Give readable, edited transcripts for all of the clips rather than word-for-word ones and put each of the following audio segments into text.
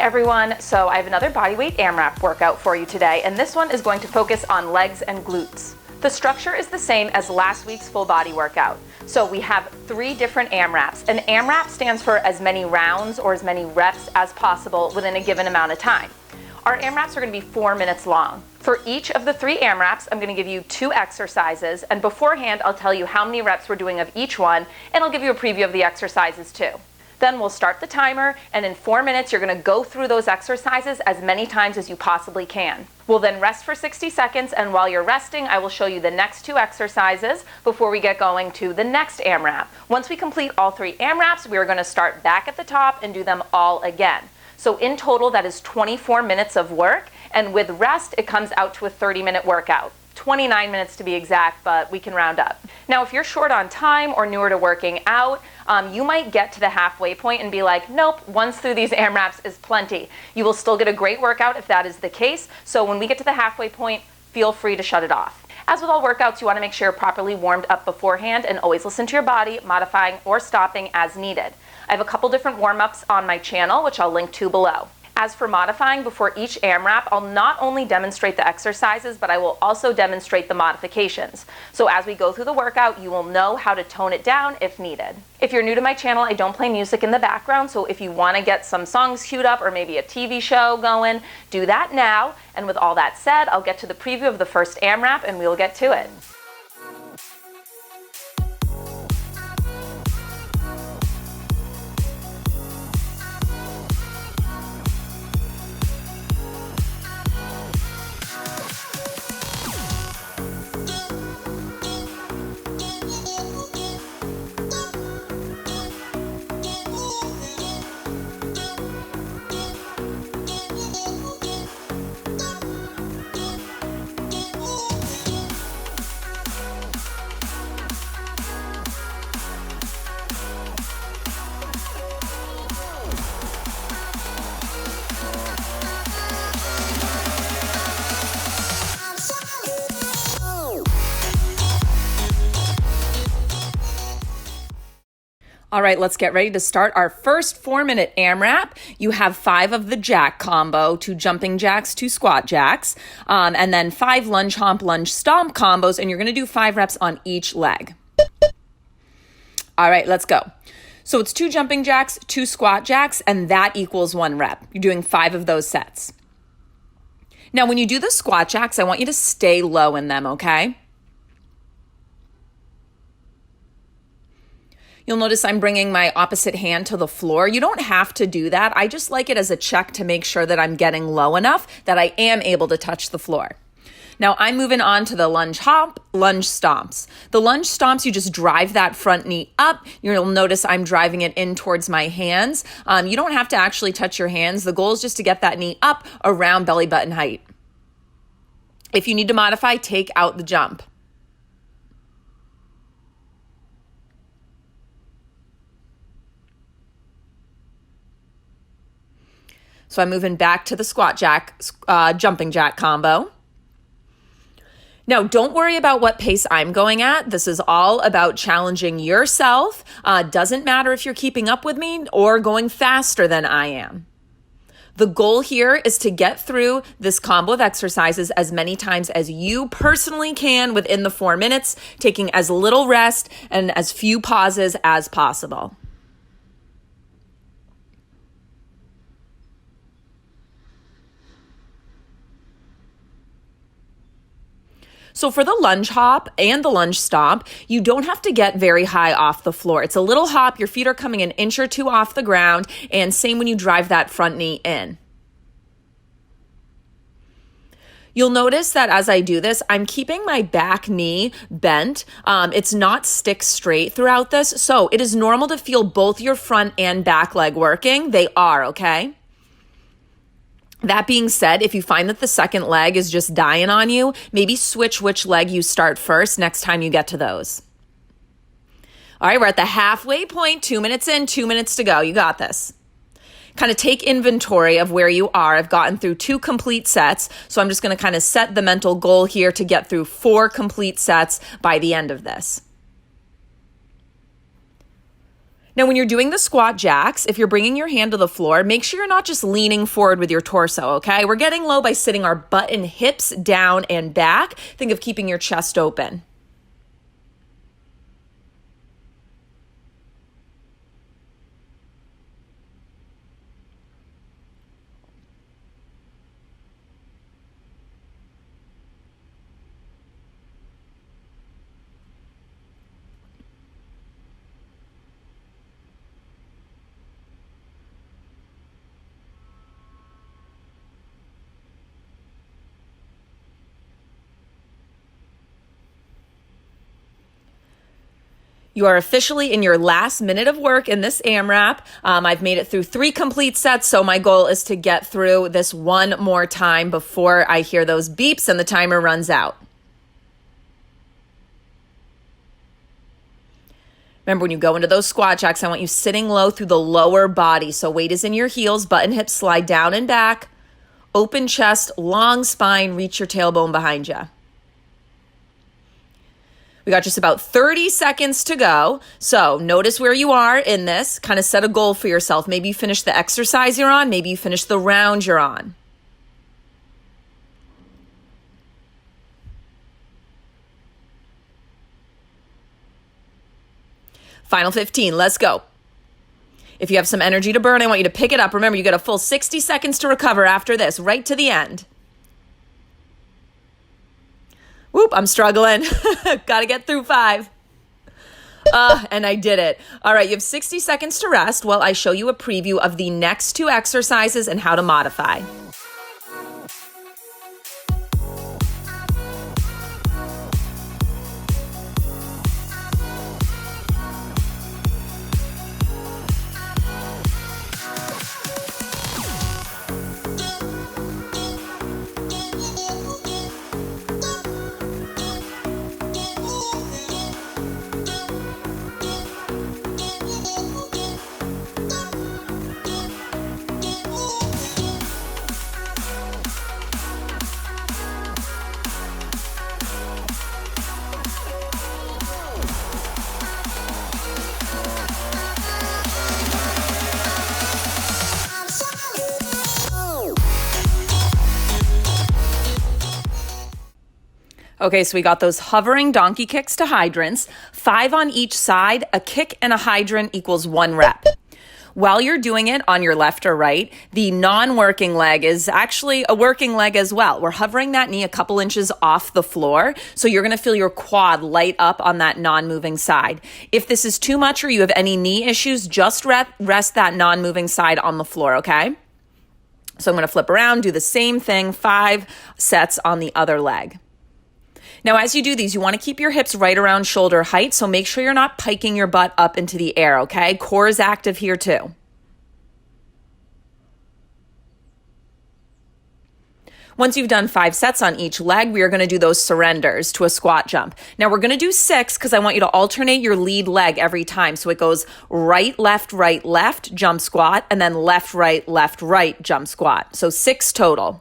everyone, so I have another bodyweight AMRAP workout for you today, and this one is going to focus on legs and glutes. The structure is the same as last week's full body workout. So we have 3 different AMRAPs. An AMRAP stands for as many rounds or as many reps as possible within a given amount of time. Our AMRAPs are going to be 4 minutes long. For each of the 3 AMRAPs, I'm going to give you 2 exercises, and beforehand I'll tell you how many reps we're doing of each one, and I'll give you a preview of the exercises too. Then we'll start the timer, and in 4 minutes you're going to go through those exercises as many times as you possibly can. We'll then rest for 60 seconds, and while you're resting, I will show you the next 2 exercises before we get going to the next AMRAP. Once we complete all 3 AMRAPs, we are going to start back at the top and do them all again. So in total, that is 24 minutes of work, and with rest, it comes out to a 30-minute workout. 29 minutes to be exact, but we can round up. Now, if you're short on time or newer to working out, you might get to the halfway point and be like, nope, once through these AMRAPs is plenty. You will still get a great workout if that is the case, so when we get to the halfway point, feel free to shut it off. As with all workouts, you want to make sure you're properly warmed up beforehand and always listen to your body, modifying or stopping as needed. I have a couple different warm-ups on my channel, which I'll link to below. As for modifying before each AMRAP, I'll not only demonstrate the exercises, but I will also demonstrate the modifications. So as we go through the workout, you will know how to tone it down if needed. If you're new to my channel, I don't play music in the background, so if you want to get some songs queued up or maybe a TV show going, do that now. And with all that said, I'll get to the preview of the first AMRAP and we'll get to it. All right, let's get ready to start our first 4-minute AMRAP. You have 5 of the jack combo, 2 jumping jacks, 2 squat jacks, and then 5 lunge hop, lunge stomp combos, and you're gonna do 5 reps on each leg. All right, let's go. So it's 2 jumping jacks, 2 squat jacks, and that equals 1 rep. You're doing 5 of those sets. Now, when you do the squat jacks, I want you to stay low in them, okay? You'll notice I'm bringing my opposite hand to the floor. You don't have to do that. I just like it as a check to make sure that I'm getting low enough that I am able to touch the floor. Now I'm moving on to the lunge hop, lunge stomps. The lunge stomps, you just drive that front knee up. You'll notice I'm driving it in towards my hands. You don't have to actually touch your hands. The goal is just to get that knee up around belly button height. If you need to modify, take out the jump. So I'm moving back to the squat jack, jumping jack combo. Now, don't worry about what pace I'm going at. This is all about challenging yourself. Doesn't matter if you're keeping up with me or going faster than I am. The goal here is to get through this combo of exercises as many times as you personally can within the 4 minutes, taking as little rest and as few pauses as possible. So for the lunge hop and the lunge stomp, you don't have to get very high off the floor. It's a little hop. Your feet are coming an inch or 2 off the ground, and same when you drive that front knee in. You'll notice that as I do this, I'm keeping my back knee bent. It's not stick straight throughout this, so it is normal to feel both your front and back leg working. They are, okay? That being said, if you find that the second leg is just dying on you, maybe switch which leg you start first next time you get to those. All right, we're at the halfway point, 2 minutes in, 2 minutes to go. You got this. Kind of take inventory of where you are. I've gotten through 2 complete sets, so I'm just going to kind of set the mental goal here to get through 4 complete sets by the end of this. Now, when you're doing the squat jacks, if you're bringing your hand to the floor, make sure you're not just leaning forward with your torso, okay? We're getting low by sitting our butt and hips down and back. Think of keeping your chest open. You are officially in your last minute of work in this AMRAP. I've made it through 3 complete sets, so my goal is to get through this one more time before I hear those beeps and the timer runs out. Remember, when you go into those squat jacks, I want you sitting low through the lower body. So weight is in your heels, butt and hips slide down and back, open chest, long spine, reach your tailbone behind you. We got just about 30 seconds to go. So notice where you are in this. Kind of set a goal for yourself. Maybe you finish the exercise you're on. Maybe you finish the round you're on. Final 15. Let's go. If you have some energy to burn, I want you to pick it up. Remember, you got a full 60 seconds to recover after this, right to the end. Whoop, I'm struggling. Got to get through 5. And I did it. All right, you have 60 seconds to rest while I show you a preview of the next 2 exercises and how to modify. Okay, so we got those hovering donkey kicks to hydrants, 5 on each side. A kick and a hydrant equals 1 rep. While you're doing it on your left or right, the non-working leg is actually a working leg as well. We're hovering that knee a couple inches off the floor, so you're gonna feel your quad light up on that non-moving side. If this is too much or you have any knee issues, just rest that non-moving side on the floor, okay? So I'm gonna flip around, do the same thing, 5 sets on the other leg. Now, as you do these, you want to keep your hips right around shoulder height, so make sure you're not piking your butt up into the air, okay? Core is active here too. Once you've done 5 sets on each leg, we are going to do those surrenders to a squat jump. Now, we're going to do 6 because I want you to alternate your lead leg every time. So it goes right, left, jump squat, and then left, right, jump squat. So 6 total.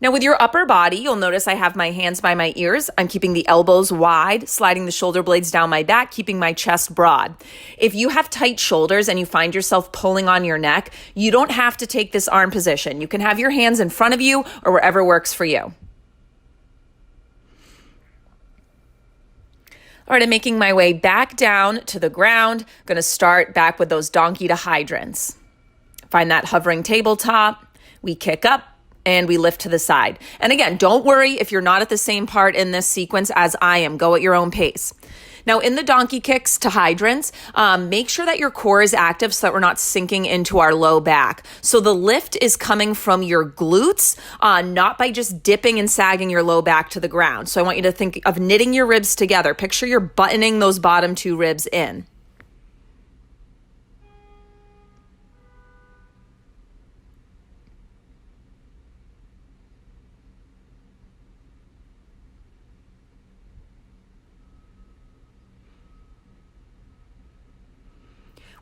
Now with your upper body, you'll notice I have my hands by my ears. I'm keeping the elbows wide, sliding the shoulder blades down my back, keeping my chest broad. If you have tight shoulders and you find yourself pulling on your neck, you don't have to take this arm position. You can have your hands in front of you or wherever works for you. All right, I'm making my way back down to the ground. I'm going to start back with those donkey to hydrants. Find that hovering tabletop. We kick up and we lift to the side. And again, don't worry if you're not at the same part in this sequence as I am. Go at your own pace. Now in the donkey kicks to hydrants, make sure that your core is active so that we're not sinking into our low back. So the lift is coming from your glutes, not by just dipping and sagging your low back to the ground. So I want you to think of knitting your ribs together. Picture you're buttoning those bottom 2 ribs in.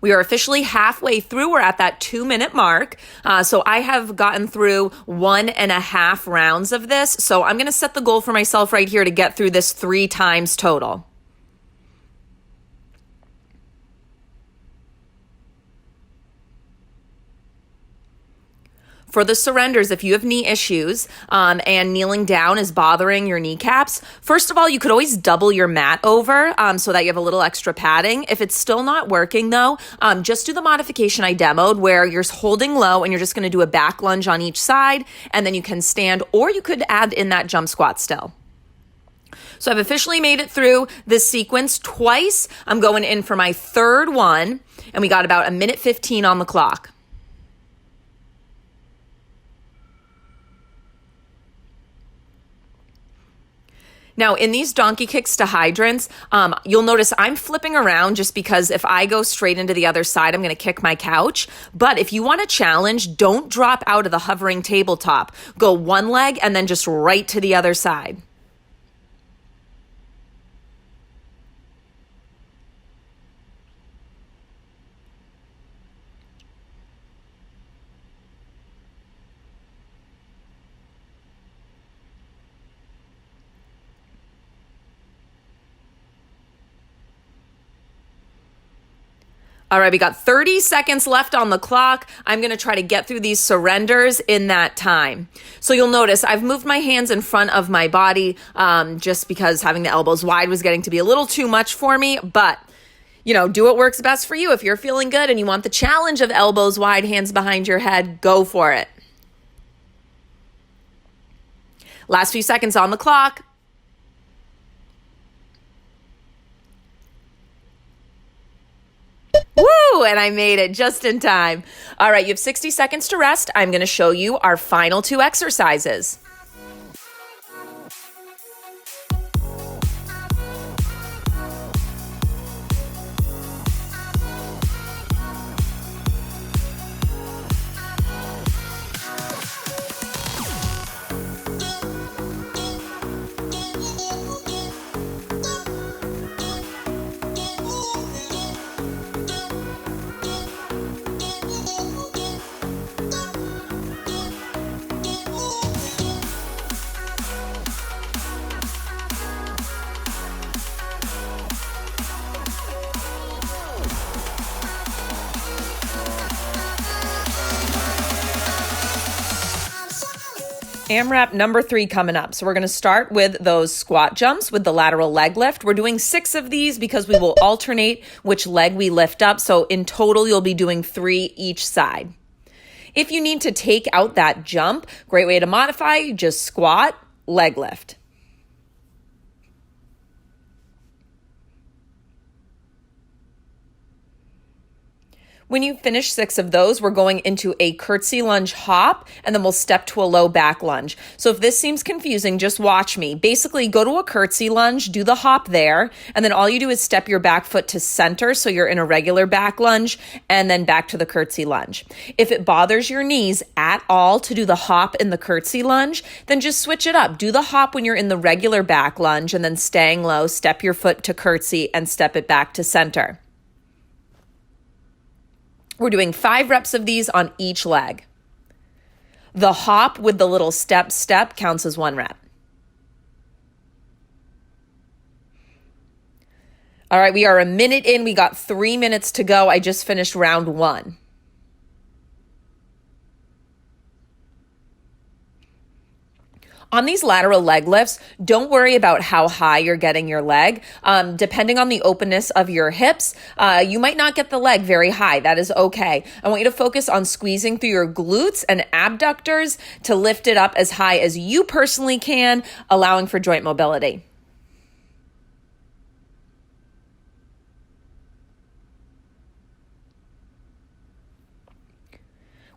We are officially halfway through. We're at that 2-minute mark. So I have gotten through 1.5 rounds of this. So I'm going to set the goal for myself right here to get through this 3 times total. For the surrenders, if you have knee issues and kneeling down is bothering your kneecaps, first of all, you could always double your mat over so that you have a little extra padding. If it's still not working though, just do the modification I demoed where you're holding low and you're just going to do a back lunge on each side, and then you can stand, or you could add in that jump squat still. So I've officially made it through this sequence twice. I'm going in for my third one, and we got about 1:15 on the clock. Now, in these donkey kicks to hydrants, you'll notice I'm flipping around just because if I go straight into the other side, I'm going to kick my couch. But if you want a challenge, don't drop out of the hovering tabletop. Go one leg and then just right to the other side. All right, we got 30 seconds left on the clock. I'm gonna try to get through these surrenders in that time. So you'll notice I've moved my hands in front of my body just because having the elbows wide was getting to be a little too much for me, but do what works best for you. If you're feeling good and you want the challenge of elbows wide, hands behind your head, go for it. Last few seconds on the clock. Woo! And I made it just in time. All right, you have 60 seconds to rest. I'm going to show you our final two exercises. AMRAP number 3 coming up. So we're going to start with those squat jumps with the lateral leg lift. We're doing 6 of these because we will alternate which leg we lift up. So in total, you'll be doing 3 each side. If you need to take out that jump, great way to modify, just squat, leg lift. When you finish 6 of those, we're going into a curtsy lunge hop, and then we'll step to a low back lunge. So if this seems confusing, just watch me. Basically, go to a curtsy lunge, do the hop there, and then all you do is step your back foot to center, so you're in a regular back lunge, and then back to the curtsy lunge. If it bothers your knees at all to do the hop in the curtsy lunge, then just switch it up. Do the hop when you're in the regular back lunge, and then staying low, step your foot to curtsy, and step it back to center. We're doing 5 reps of these on each leg. The hop with the little step counts as 1 rep. All right, we are a minute in. We got 3 minutes to go. I just finished round 1. On these lateral leg lifts, don't worry about how high you're getting your leg. Depending on the openness of your hips, you might not get the leg very high. That is okay. I want you to focus on squeezing through your glutes and abductors to lift it up as high as you personally can, allowing for joint mobility.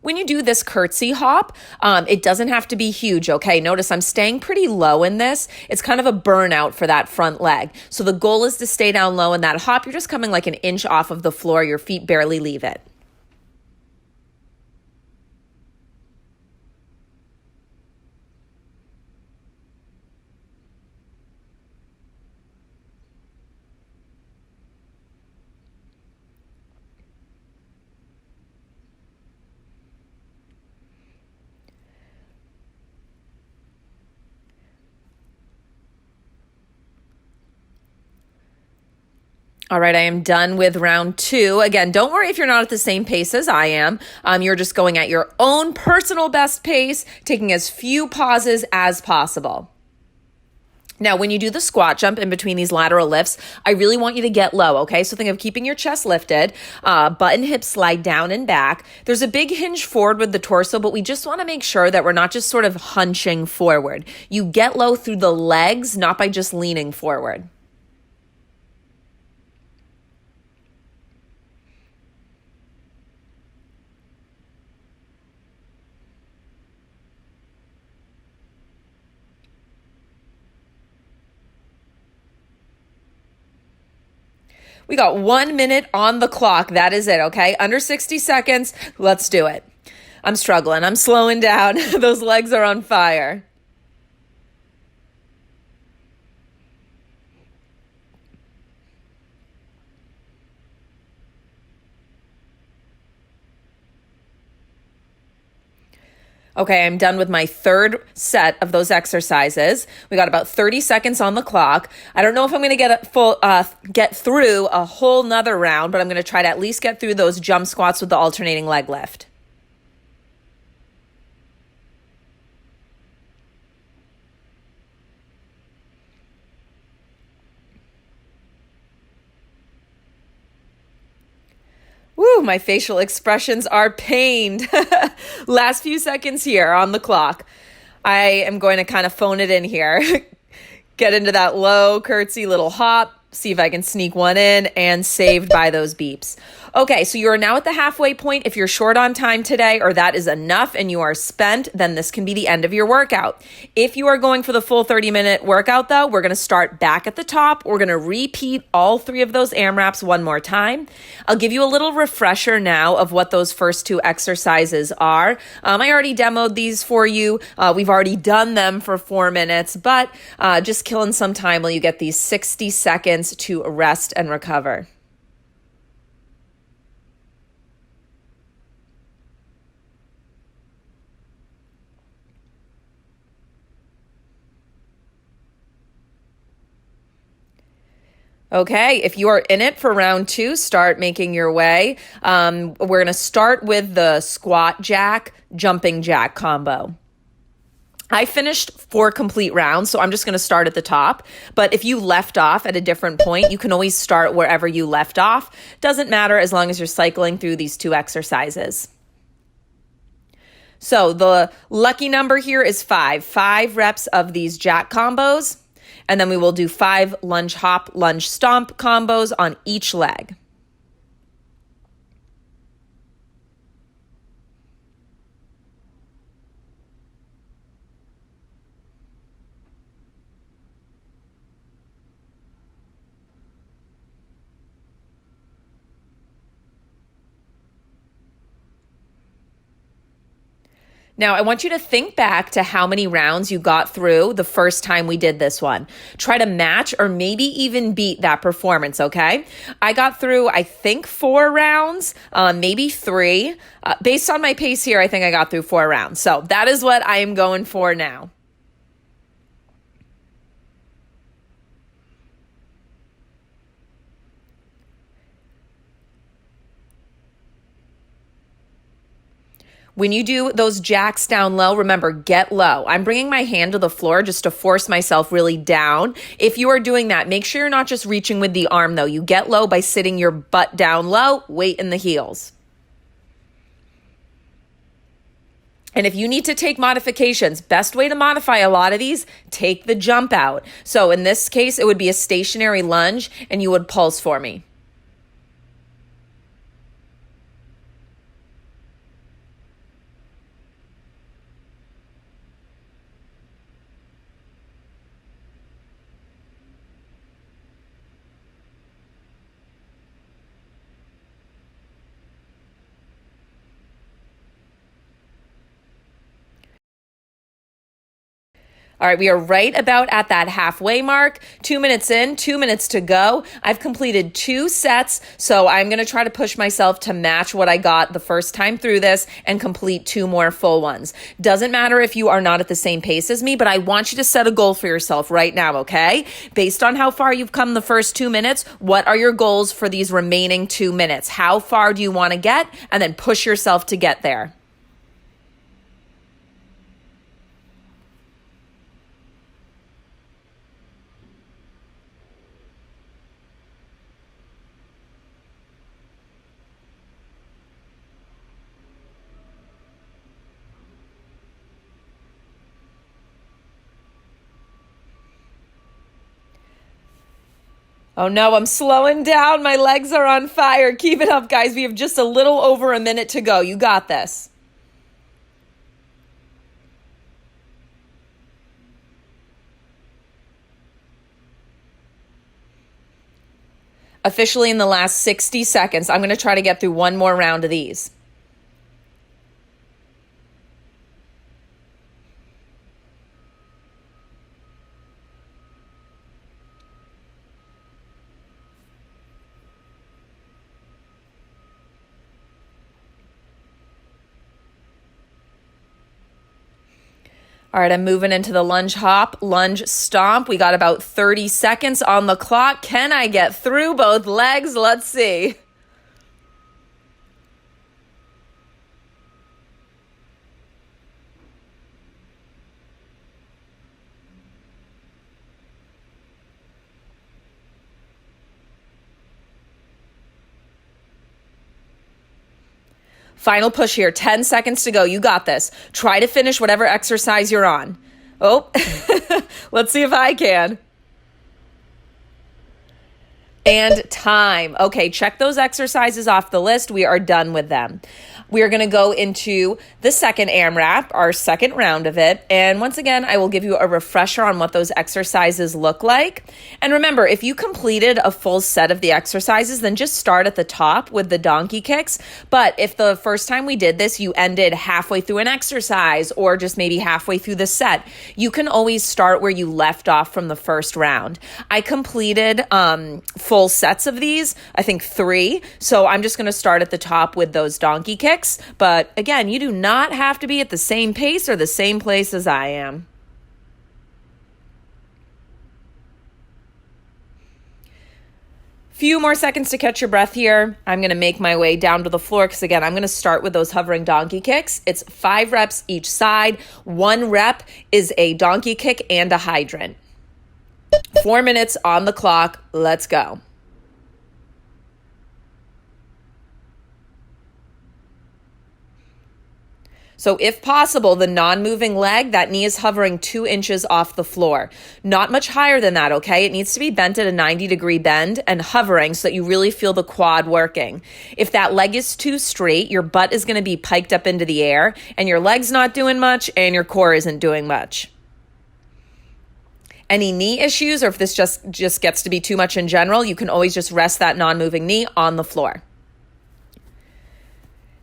When you do this curtsy hop, it doesn't have to be huge, okay? Notice I'm staying pretty low in this. It's kind of a burnout for that front leg. So the goal is to stay down low in that hop. You're just coming like an inch off of the floor. Your feet barely leave it. All right, I am done with round 2. Again, don't worry if you're not at the same pace as I am. You're just going at your own personal best pace, taking as few pauses as possible. Now, when you do the squat jump in between these lateral lifts, I really want you to get low, okay? So think of keeping your chest lifted, butt and hips slide down and back. There's a big hinge forward with the torso, but we just want to make sure that we're not just sort of hunching forward. You get low through the legs, not by just leaning forward. We got 1 minute on the clock. That is it, okay? Under 60 seconds. Let's do it. I'm struggling. I'm slowing down. Those legs are on fire. Okay, I'm done with my third set of those exercises. We got about 30 seconds on the clock. I don't know if I'm going to get through a whole nother round, but I'm going to try to at least get through those jump squats with the alternating leg lift. Woo, my facial expressions are pained. Last few seconds here on the clock. I am going to kind of phone it in here. Get into that low, curtsy little hop. See if I can sneak one in, and saved by those beeps. Okay, so you are now at the halfway point. If you're short on time today, or that is enough and you are spent, then this can be the end of your workout. If you are going for the full 30-minute workout though, we're gonna start back at the top. We're gonna repeat all 3 of those AMRAPs one more time. I'll give you a little refresher now of what those first 2 exercises are. I already demoed these for you. We've already done them for 4 minutes, but just killing some time while you get these 60 seconds to rest and recover. Okay, if you are in it for round 2, start making your way. We're going to start with the squat jack, jumping jack combo. I finished 4 complete rounds, so I'm just going to start at the top. But if you left off at a different point, you can always start wherever you left off. Doesn't matter as long as you're cycling through these 2 exercises. So the lucky number here is 5. 5 reps of these jack combos. And then we will do 5 lunge hop, lunge stomp combos on each leg. Now, I want you to think back to how many rounds you got through the first time we did this one. Try to match or maybe even beat that performance, okay? I got through, I think, 4 rounds, maybe 3. Based on my pace here, I think I got through 4 rounds. So that is what I am going for now. When you do those jacks down low, remember, get low. I'm bringing my hand to the floor just to force myself really down. If you are doing that, make sure you're not just reaching with the arm though. You get low by sitting your butt down low, weight in the heels. And if you need to take modifications, best way to modify a lot of these, take the jump out. So in this case, it would be a stationary lunge and you would pulse for me. All right, we are right about at that halfway mark. 2 minutes in, 2 minutes to go. I've completed 2 sets, so I'm going to try to push myself to match what I got the first time through this and complete 2 more full ones. Doesn't matter if you are not at the same pace as me, but I want you to set a goal for yourself right now, okay? Based on how far you've come the first 2 minutes, what are your goals for these remaining 2 minutes? How far do you want to get? And then push yourself to get there. Oh no, I'm slowing down. My legs are on fire. Keep it up, guys. We have just a little over a minute to go. You got this. Officially in the last 60 seconds, I'm going to try to get through one more round of these. All right, I'm moving into the lunge hop, lunge stomp. We got about 30 seconds on the clock. Can I get through both legs? Let's see. Final push here, 10 seconds to go. You got this. Try to finish whatever exercise you're on. Oh, let's see if I can. And time. Okay, check those exercises off the list. We are done with them. We are going to go into the second AMRAP, our second round of it. And once again, I will give you a refresher on what those exercises look like. And remember, if you completed a full set of the exercises, then just start at the top with the donkey kicks. But if the first time we did this, you ended halfway through an exercise or just maybe halfway through the set, you can always start where you left off from the first round. I completed full sets of these, I think 3. So I'm just going to start at the top with those donkey kicks. But again, you do not have to be at the same pace or the same place as I am. Few more seconds to catch your breath here. I'm going to make my way down to the floor because again, I'm going to start with those hovering donkey kicks. It's 5 reps each side. 1 rep is a donkey kick and a hydrant. 4 minutes on the clock. Let's go. So if possible, the non-moving leg, that knee is hovering 2 inches off the floor. Not much higher than that, okay? It needs to be bent at a 90-degree bend and hovering so that you really feel the quad working. If that leg is too straight, your butt is going to be piked up into the air and your leg's not doing much and your core isn't doing much. Any knee issues or if this just gets to be too much in general, you can always just rest that non-moving knee on the floor.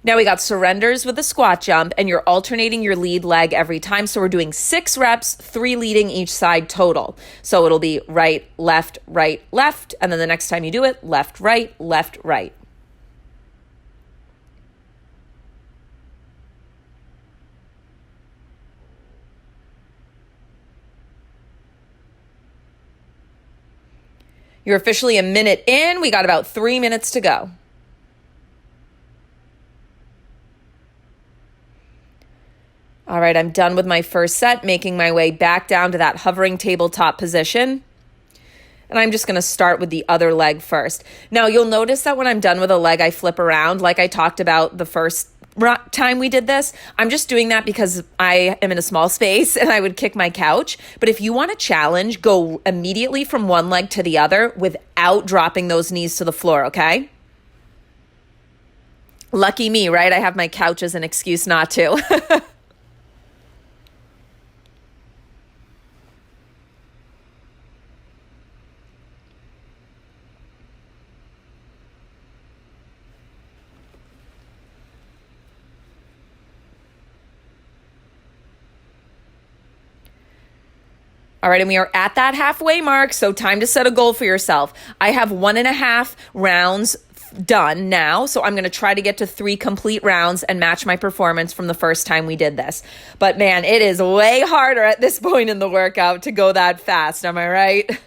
Now we got surrenders with the squat jump and you're alternating your lead leg every time. So we're doing 6 reps, 3 leading each side total. So it'll be right, left, and then the next time you do it, left, right, left, right. You're officially a minute in. We got about 3 minutes to go. All right, I'm done with my first set, making my way back down to that hovering tabletop position. And I'm just going to start with the other leg first. Now, you'll notice that when I'm done with a leg, I flip around like I talked about the first time we did this. I'm just doing that because I am in a small space and I would kick my couch. But if you want a challenge, go immediately from one leg to the other without dropping those knees to the floor, okay? Lucky me, right? I have my couch as an excuse not to. All right, and we are at that halfway mark, so time to set a goal for yourself. I have 1.5 rounds done now, so I'm going to try to get to 3 complete rounds and match my performance from the first time we did this. But man, it is way harder at this point in the workout to go that fast, am I right?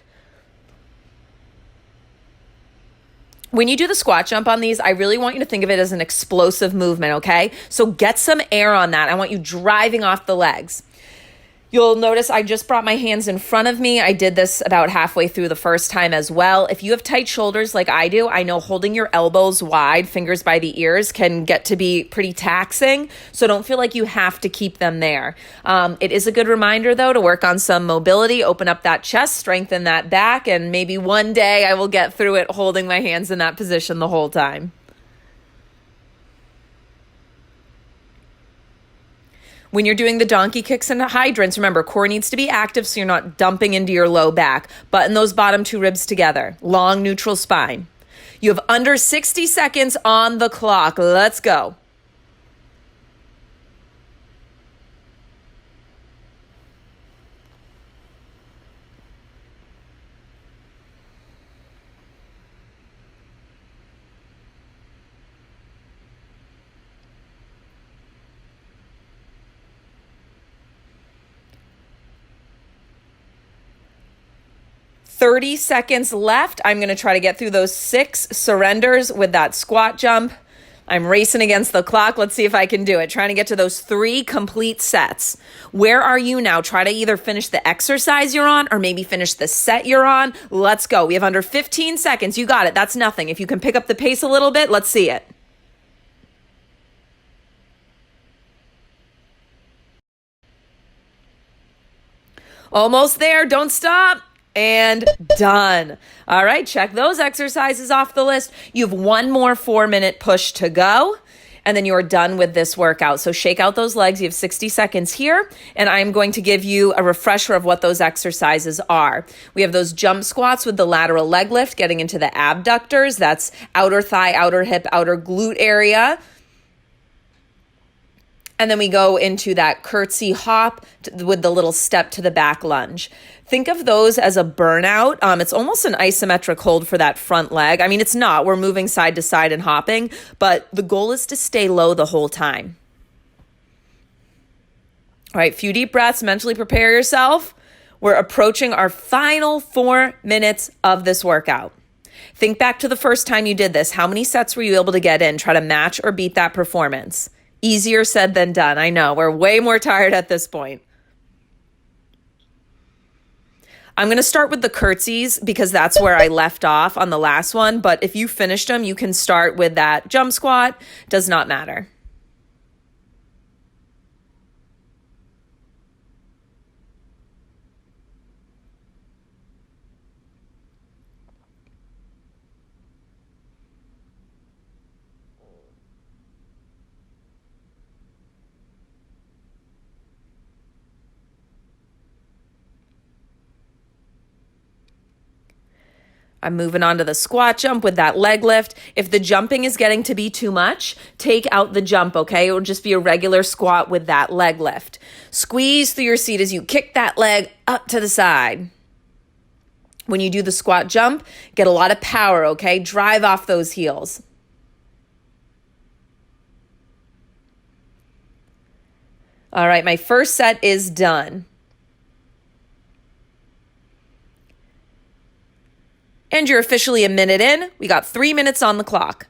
When you do the squat jump on these, I really want you to think of it as an explosive movement, okay? So get some air on that. I want you driving off the legs. You'll notice I just brought my hands in front of me. I did this about halfway through the first time as well. If you have tight shoulders like I do, I know holding your elbows wide, fingers by the ears, can get to be pretty taxing. So don't feel like you have to keep them there. It is a good reminder, though, to work on some mobility, open up that chest, strengthen that back, and maybe one day I will get through it holding my hands in that position the whole time. When you're doing the donkey kicks and hydrants, remember, core needs to be active so you're not dumping into your low back. Button those bottom 2 ribs together. Long, neutral spine. You have under 60 seconds on the clock. Let's go. "30 seconds left. I'm going to try to get through those 6 surrenders with that squat jump. I'm racing against the clock. Let's see if I can do it. Trying to get to those 3 complete sets. Where are you now? Try to either finish the exercise you're on or maybe finish the set you're on. Let's go. We have under 15 seconds. You got it. That's nothing. If you can pick up the pace a little bit, let's see it. Almost there. Don't stop. And done. All right, check those exercises off the list. You have 1 more 4-minute push to go, and then you are done with this workout. So shake out those legs. You have 60 seconds here, and I'm going to give you a refresher of what those exercises are. We have those jump squats with the lateral leg lift, getting into the abductors. That's outer thigh, outer hip, outer glute area. And then we go into that curtsy hop with the little step to the back lunge. Think of those as a burnout. It's almost an isometric hold for that front leg. I mean, it's not. We're moving side to side and hopping, but the goal is to stay low the whole time. All right, few deep breaths. Mentally prepare yourself. We're approaching our final 4 minutes of this workout. Think back to the first time you did this. How many sets were you able to get in? Try to match or beat that performance. Easier said than done. I know. We're way more tired at this point. I'm going to start with the curtsies because that's where I left off on the last one. But if you finished them, you can start with that jump squat. Does not matter. I'm moving on to the squat jump with that leg lift. If the jumping is getting to be too much, take out the jump, okay? It will just be a regular squat with that leg lift. Squeeze through your seat as you kick that leg up to the side. When you do the squat jump, get a lot of power, okay? Drive off those heels. All right, my first set is done. And you're officially a minute in. We got 3 minutes on the clock.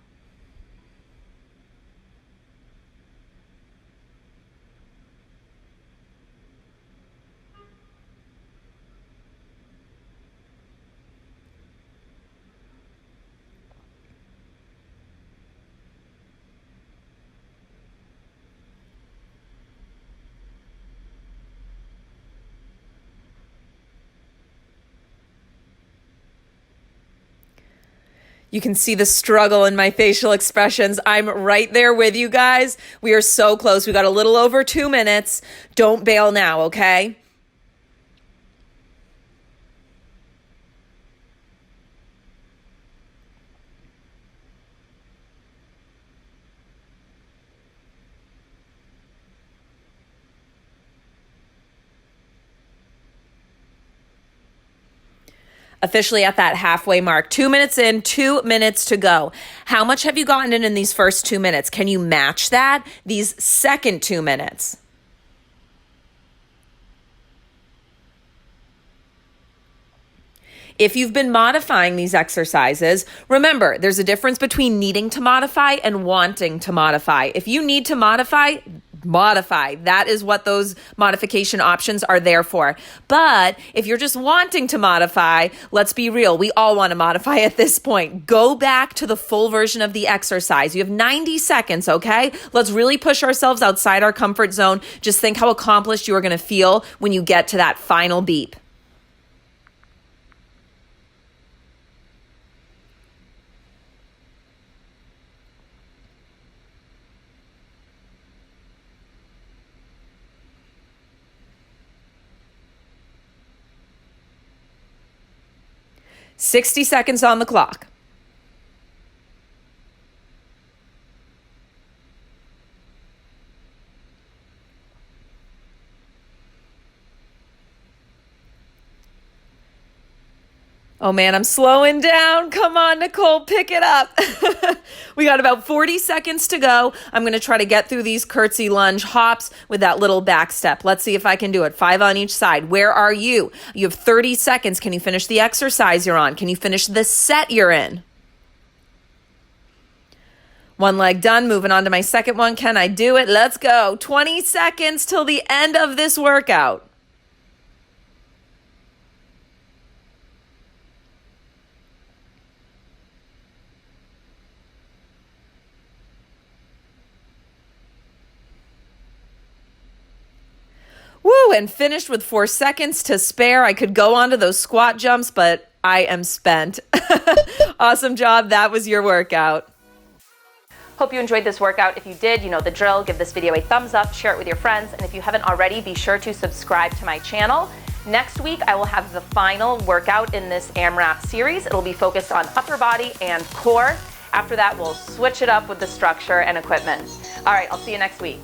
You can see the struggle in my facial expressions. I'm right there with you guys. We are so close. We got a little over 2 minutes. Don't bail now, okay? officially at that halfway mark. 2 minutes in, 2 minutes to go. How much have you gotten in these first 2 minutes? Can you match that these second 2 minutes? If you've been modifying these exercises, remember, there's a difference between needing to modify and wanting to modify. If you need to modify, modify. That is what those modification options are there for. But if you're just wanting to modify, let's be real, we all want to modify at this point. Go back to the full version of the exercise. You have 90 seconds, okay? Let's really push ourselves outside our comfort zone. Just think how accomplished you are going to feel when you get to that final beep. "60 seconds on the clock." Oh man, I'm slowing down. Come on, Nicole, pick it up. We got about 40 seconds to go. I'm going to try to get through these curtsy lunge hops with that little back step. Let's see if I can do it. 5 on each side. Where are you? You have 30 seconds. Can you finish the exercise you're on? Can you finish the set you're in? One leg done. Moving on to my second one. Can I do it? Let's go. 20 seconds till the end of this workout. Woo, and finished with 4 seconds to spare. I could go on to those squat jumps, but I am spent. Awesome job. That was your workout. Hope you enjoyed this workout. If you did, you know the drill. Give this video a thumbs up, share it with your friends, and if you haven't already, be sure to subscribe to my channel. Next week, I will have the final workout in this AMRAP series. It'll be focused on upper body and core. After that, we'll switch it up with the structure and equipment. All right, I'll see you next week.